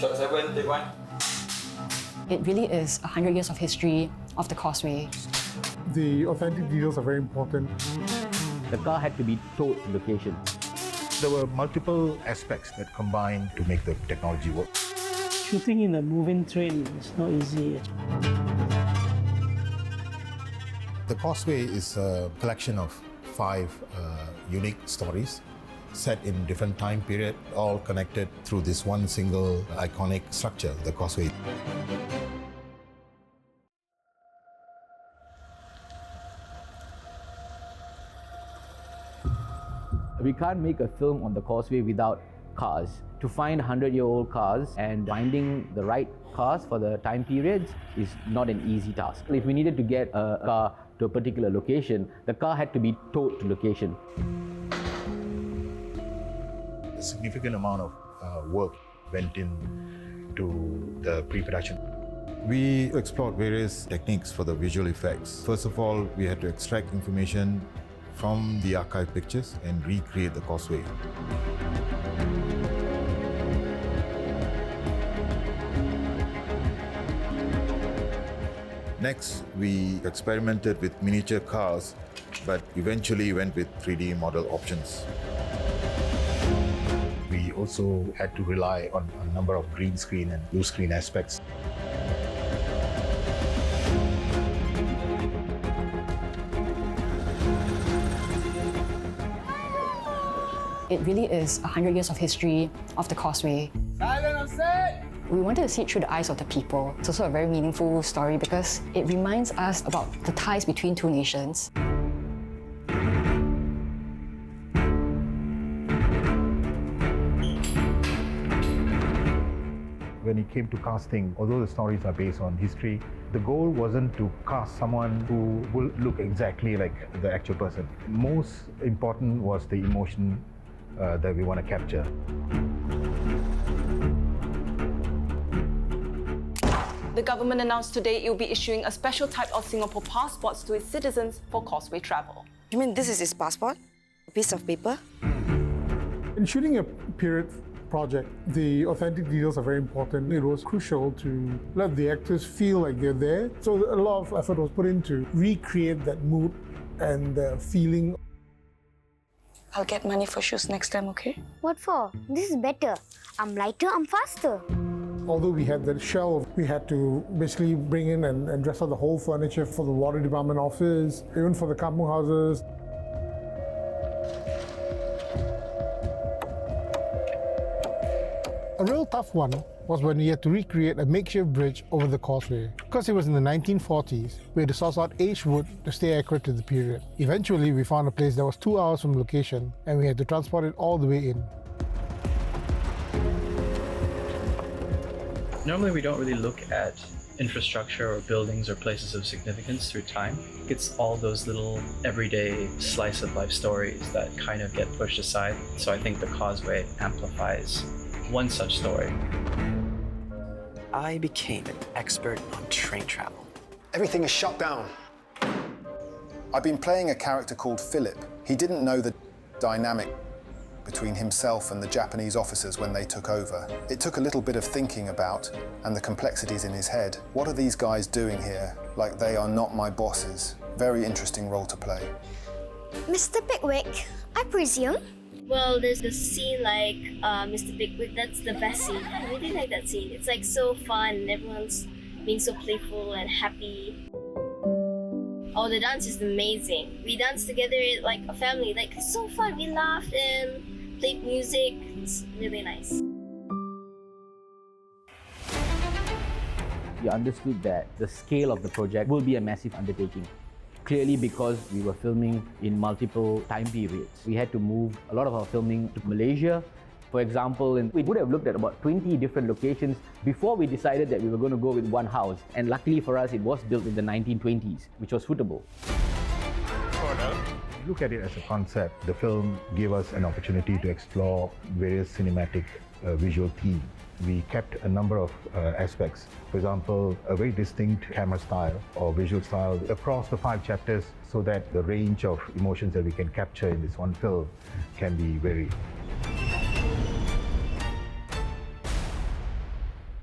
Shot 7, take 1. It really is 100 years of history of the Causeway. The authentic details are very important. The car had to be towed to location. There were multiple aspects that combined to make the technology work. Shooting in a moving train is not easy. The Causeway is a collection of 5 unique stories set in different time period, all connected through this one single iconic structure, the Causeway. We can't make a film on the Causeway without cars. To find 100-year-old cars and finding the right cars for the time periods is not an easy task. If we needed to get a car to a particular location, the car had to be towed to location. A significant amount of work went into the pre-production. We explored various techniques for the visual effects. First of all, we had to extract information from the archive pictures and recreate the Causeway. Next, we experimented with miniature cars, but eventually went with 3D model options. We also had to rely on a number of green screen and blue screen aspects. It really is 100 years of history of the Causeway. Silent on set! We wanted to see it through the eyes of the people. It's also a very meaningful story because it reminds us about the ties between two nations. When it came to casting, although the stories are based on history, the goal wasn't to cast someone who will look exactly like the actual person. Most important was the emotion that we want to capture. The government announced today it will be issuing a special type of Singapore passports to its citizens for Causeway travel. You mean this is his passport? A piece of paper? In shooting a period project, the authentic details are very important. It was crucial to let the actors feel like they're there. So a lot of effort was put into recreate that mood and the feeling. I'll get money for shoes next time, okay? What for? This is better. I'm lighter, I'm faster. Although we had that shelf, we had to basically bring in and dress up the whole furniture for the water department office, even for the kampung houses. A real tough one was when we had to recreate a makeshift bridge over the Causeway. Because it was in the 1940s, we had to source out aged wood to stay accurate to the period. Eventually, we found a place that was 2 hours from location, and we had to transport it all the way in. Normally, we don't really look at infrastructure or buildings or places of significance through time. It's all those little everyday slice of life stories that kind of get pushed aside. So I think the Causeway amplifies one such story. I became an expert on train travel. Everything is shut down. I've been playing a character called Philip. He didn't know the dynamic between himself and the Japanese officers when they took over. It took a little bit of thinking about and the complexities in his head. What are these guys doing here? Like they are not my bosses. Very interesting role to play. Mr. Pickwick, I presume? Well, there's the scene like Mr. Pickwick, that's the best scene. I really like that scene. It's like so fun and everyone's being so playful and happy. Oh, the dance is amazing. We danced together like a family. Like, it's so fun. We laughed and played music. It's really nice. We understood that the scale of the project will be a massive undertaking. Clearly, because we were filming in multiple time periods. We had to move a lot of our filming to Malaysia, for example, and we would have looked at about 20 different locations before we decided that we were going to go with one house. And luckily for us, it was built in the 1920s, which was suitable. Look at it as a concept. The film gave us an opportunity to explore various cinematic visual themes. We kept a number of aspects. For example, a very distinct camera style or visual style across the 5 chapters so that the range of emotions that we can capture in this one film can be varied.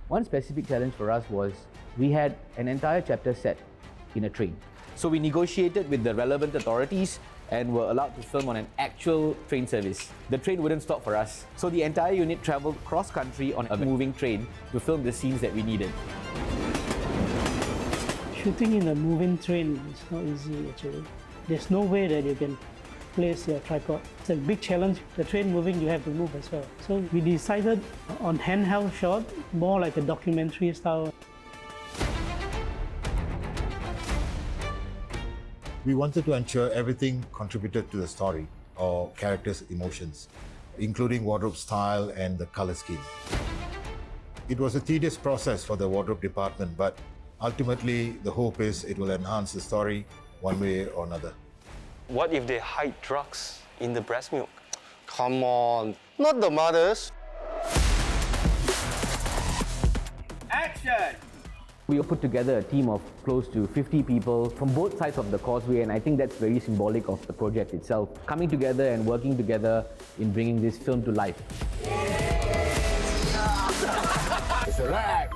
One specific challenge for us was we had an entire chapter set in a train. So we negotiated with the relevant authorities and were allowed to film on an actual train service. The train wouldn't stop for us. So the entire unit travelled cross-country on a moving train to film the scenes that we needed. Shooting in a moving train is not easy actually. There's no way that you can place your tripod. It's a big challenge. The train moving, you have to move as well. So we decided on handheld shot, more like a documentary style. We wanted to ensure everything contributed to the story or characters' emotions, including wardrobe style and the color scheme. It was a tedious process for the wardrobe department, but ultimately the hope is it will enhance the story one way or another. What if they hide drugs in the breast milk? Come on, not the mothers. Action! We put together a team of close to 50 people from both sides of the causeway, and I think that's very symbolic of the project itself, coming together and working together in bringing this film to life. It's a wrap!